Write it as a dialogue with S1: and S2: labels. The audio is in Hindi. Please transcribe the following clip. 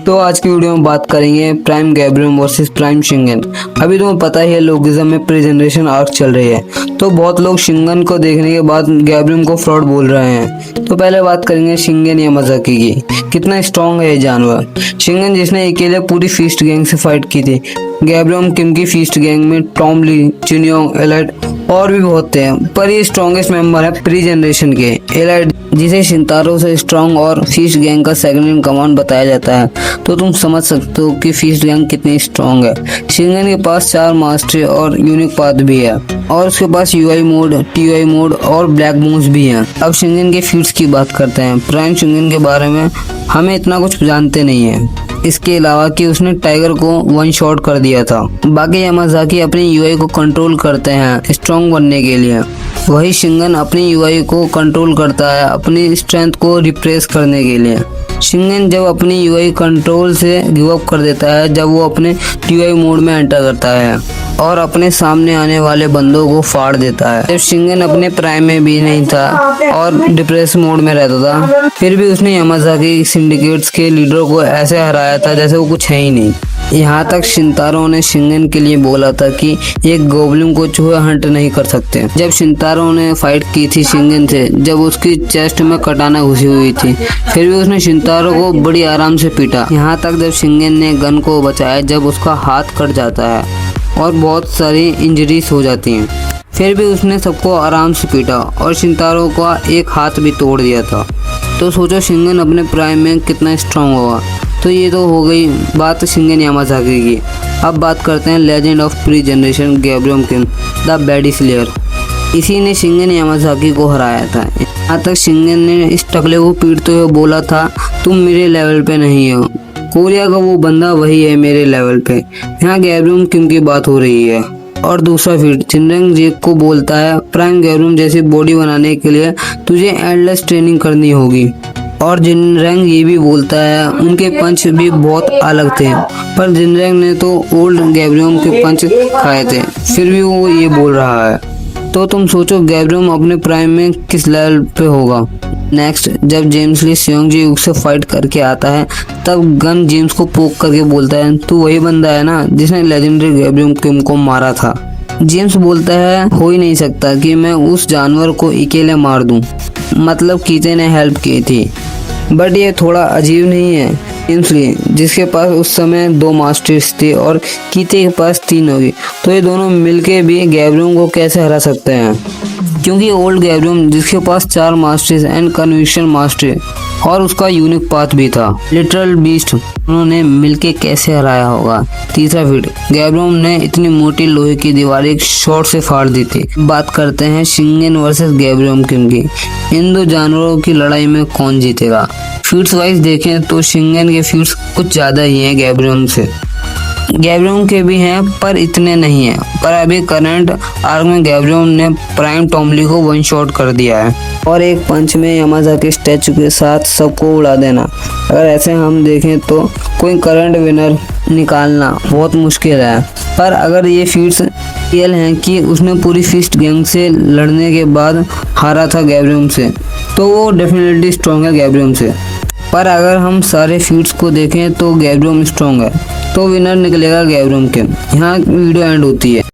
S1: तो आज की वीडियो में बात करेंगे प्राइम गैब्रियम वर्सेस प्राइम शिंगन। अभी तुम्हें पता ही है लोगिज्म में प्री जनरेशन आर्क चल रही है, तो बहुत लोग शिंगन को देखने के बाद गैब्रियम को फ्रॉड बोल रहे हैं। तो पहले बात करेंगे शिंगन यामाज़ाकी की। कितना स्ट्रॉन्ग है ये जानवर। शिंगन जिसने अकेले पूरी फीस्ट गैंग से फाइट की थी। गैब्रियम किम की फीस्ट गैंग में टॉम ली, चिनयोंग, एलाइट और भी बहुत थे, पर ये स्ट्रॉन्गेस्ट मेंबर है प्री जनरेशन के। एलाइट जिसे शिनतारो से स्ट्रॉन्ग और फीस्ट गैंग का सेकंड इन कमांड बताया जाता है, तो तुम समझ सकते हो कि फीस्ट गैंग कितनी स्ट्रॉन्ग है। शिंगन के पास 4 मास्टरी और यूनिक पाथ भी है, और उसके पास यूआई मोड, टीआई मोड और ब्लैक बून्स भी हैं। अब शिंगन के फीट्स की बात करते हैं। प्राइम शिंगन के बारे में हमें इतना कुछ जानते नहीं है, इसके अलावा कि उसने टाइगर को वन शॉट कर दिया था। बाकी यामाज़ाकी अपनी यूआई को कंट्रोल करते हैं स्ट्रॉन्ग बनने के लिए, वही शिंगन अपनी यूआई को कंट्रोल करता है अपनी स्ट्रेंथ को रिप्रेस करने के लिए। शिंगन जब अपनी यूआई कंट्रोल से गिव अप कर देता है जब वो अपने टीआई मोड में एंटर करता है और अपने सामने आने वाले बंदों को फाड़ देता है। जब शिंगन अपने प्राइम में भी नहीं था और डिप्रेस मोड में रहता था, फिर भी उसने यामाज़ाकी सिंडिकेट्स के लीडर को ऐसे हराया था जैसे वो कुछ है ही नहीं। यहाँ तक शिनतारो ने शिंगन के लिए बोला था कि एक गोब्लिन को चूहे हंट नहीं कर सकते। जब शिनतारो ने फाइट की थी शिंगन से, जब उसकी चेस्ट में कटाना घुसी हुई थी, फिर भी उसने शिनतारो को बड़ी आराम से पीटा। यहाँ तक जब शिंगन ने गन को बचाया जब उसका हाथ कट जाता है और बहुत सारी इंजरीज हो जाती हैं, फिर भी उसने सबको आराम से पीटा और शिनतारो का एक हाथ भी तोड़ दिया था। तो सोचो शिंगन अपने प्राइम में कितना स्ट्रांग होगा। तो ये तो हो गई बात शिंगन यामाज़ाकी की। अब बात करते हैं लेजेंड ऑफ प्री जनरेशन गैब्रियम किम, द बैडी स्लेयर। इसी ने शिंगन यामाज़ाकी को हराया था। यहाँ तक शिंगन ने इस टकले को पीटते हुए बोला था, तुम मेरे लेवल पे नहीं हो, कोरिया का वो बंदा वही है मेरे लेवल पे। यहाँ गैब्रियम किम की बात हो रही है। और दूसरा फीट जिनरेंग जेक को बोलता है, प्राइम गैब्रियम जैसी बॉडी बनाने के लिए तुझे एंडलेस ट्रेनिंग करनी होगी। और जिनरेंग ये भी बोलता है, उनके पंच भी बहुत अलग थे, पर जिनरेंग ने तो ओल्ड गैब्रियम के पंच खाए थे, फिर भी वो ये बोल रहा है। तो तुम सोचो गैब्रियम अपने प्राइम में किस लेवल पे होगा। नेक्स्ट जब जेम्स ली सेयोंग युग से फाइट करके आता है, तब गन जेम्स को पोक करके बोलता है, तू वही बंदा है ना जिसने लेजेंडरी गैब्रियम किम को मारा था। जेम्स बोलता है, हो ही नहीं सकता कि मैं उस जानवर को अकेले मार दूं, मतलब कीते ने हेल्प की थी। बट ये थोड़ा अजीब नहीं है। जेम्स ली जिसके पास उस समय 2 मास्टर्स थे और कीते के पास 3 होगी, तो ये दोनों मिलके भी गैब्रियम को कैसे हरा सकते हैं, क्योंकि ओल्ड गैब्रियम जिसके पास 4 मास्टर्स एंड कन्विक्शन मास्टर और उसका यूनिक पाथ भी था, लिटरल बीस्ट, उन्होंने मिलके कैसे हराया होगा। तीसरा फीट गैब्रियम ने इतनी मोटी लोहे की दीवार एक शॉट से फाड़ दी थी। बात करते हैं शिंगन वर्सेस गैब्रियम किम की। इन दो जानवरों की लड़ाई में कौन जीतेगा। फीट्स वाइज देखें तो शिंगन के फीट्स कुछ ज्यादा ही हैं गैब्रियम से। गैब्रियम के भी हैं पर इतने नहीं हैं, पर अभी करंट आर्क में गैब्रियम ने प्राइम टॉम ली को वन शॉट कर दिया है और एक पंच में यामाज़ाकी स्टैचू के साथ सबको उड़ा देना। अगर ऐसे हम देखें तो कोई करंट विनर निकालना बहुत मुश्किल है। पर अगर ये फीट्स रियल हैं कि उसने पूरी फीस्ट गैंग से लड़ने के बाद हारा था गैब्रियम से, तो वो डेफिनेटली स्ट्रॉन्ग है गैब्रियम से। पर अगर हम सारे फीट्स को देखें तो गैब्रियम स्ट्रॉन्ग है, तो विनर निकलेगा गैब्रियम किम। यहाँ वीडियो एंड होती है।